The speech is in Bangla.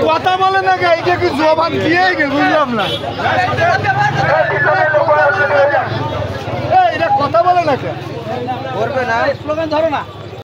কথা বলে না এইটা কি জবান দিয়ে বুঝলাম না এটা কথা বলে না কে করবে না স্লোগান ধরো না